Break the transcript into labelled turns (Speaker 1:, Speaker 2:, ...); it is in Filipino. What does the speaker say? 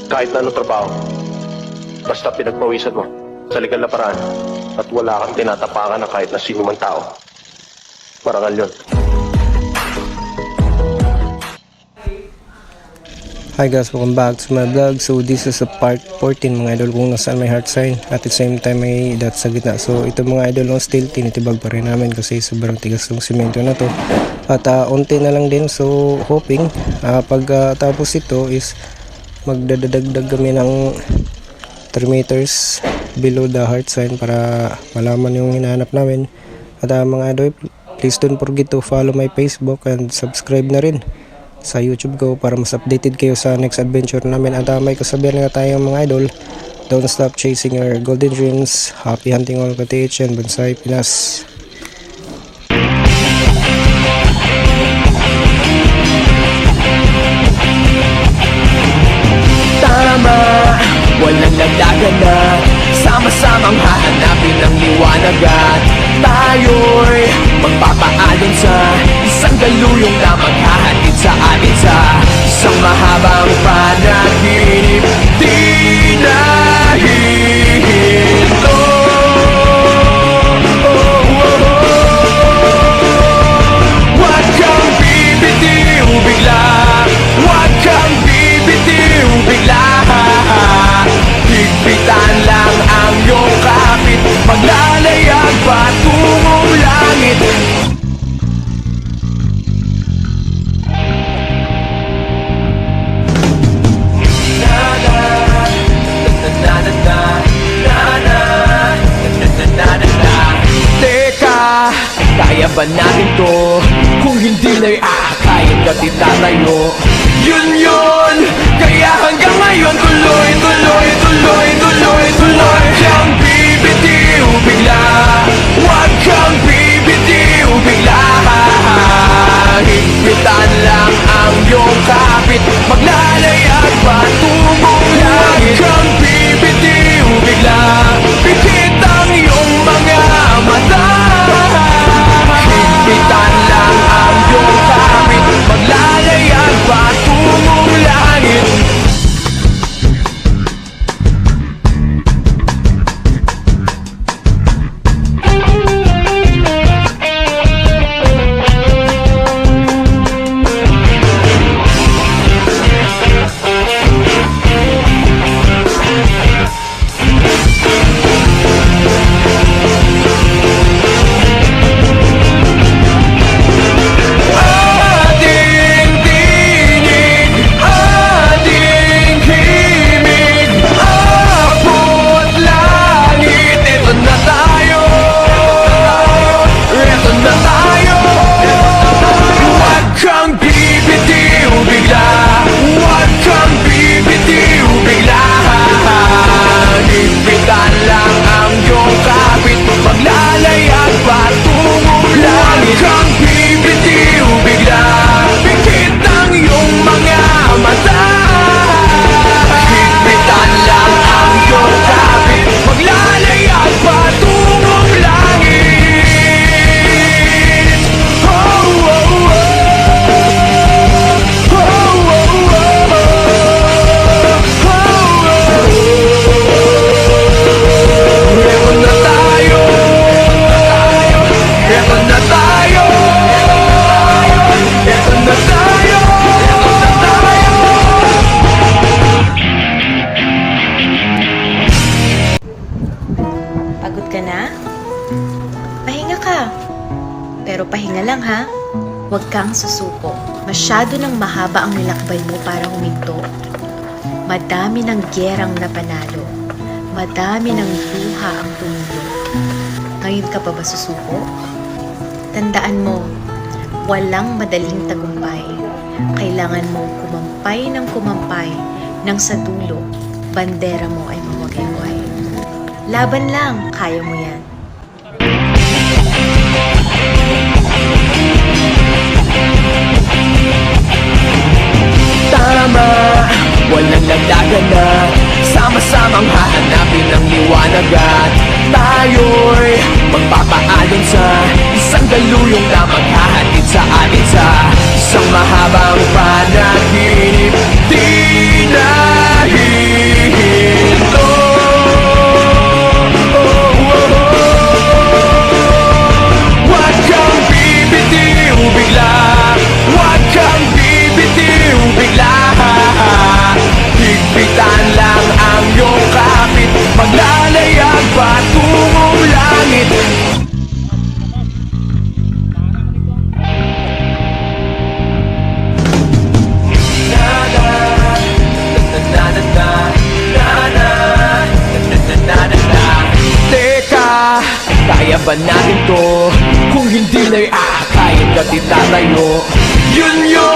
Speaker 1: Kahit na anong trabaho, basta pinagpawisan mo sa legal na paraan at wala kang tinatapakan ng kahit na sino man tao. Marangal yun.
Speaker 2: Hi guys, welcome back to my vlog. So this is a part 14 mga idol, kung nasaan may heart sign at the same time may dot sa gitna. So ito mga idol, still tinitibag pa rin namin kasi sobrang tigas ng simento na to. At unti na lang din, so hoping pag tapos ito is magdadagdag kami ng 3 meters below the heart sign para malaman yung hinahanap namin. At mga idol, please don't forget to follow my Facebook and subscribe na rin sa YouTube ko para mas updated kayo sa next adventure namin. At may kasabihan nga tayong mga idol, don't stop chasing your golden dreams. Happy hunting all KTH and Bonsai Pinas.
Speaker 3: Tama, walang lagdagan na sama-samang hahanapin ang liwanag at tayo'y magpapaalon sa isang galuyong na maghahatid sa atin sa isang mahabang panaginip. Di na hihinto. Huwag kang bibitiw bigla, huwag kang bibitiw bigla. Higpitan lang ang iyong kapit, maglalayag patungong langit. Teka, kaya ba natin to? Kung hindi na'y aakayin ka titatayo. Yun yun, kaya hanggang ngayon tuloy, tuloy, tuloy, tuloy, tuloy. Huwag kang bibitiw bigla, huwag kang bibitiw bigla. Higpitan lang ang iyong kapit, maglalayag patungong langit. Huwag kang bibitiw bigla, pikit ang iyong mga mata. Higpitan lang ang iyong kapit, maglalayag patungong langit.
Speaker 4: Pagod ka na? Pahinga ka. Pero pahinga lang ha. Huwag kang susuko. Masyado nang mahaba ang nilakbay mo para huminto. Madami ng gyerang napanalo. Madami ng luha ang tumulo. Ngayon ka pa ba susuko? Tandaan mo, walang madaling tagumpay. Kailangan mong kumampay ng kumampay nang sa dulo, bandera mo ay mawagayway. Laban lang, kaya mo yan.
Speaker 3: Tama, walang lagdagan na sama-samang hahanapin ang liwanag at tayo'y magpapaalon sa isang galuyong na maghahatid sa atin sa isang mahabang panaginip. Di na ba natin to? Kung hindi na'y aakayin ka titatayo. Yun yun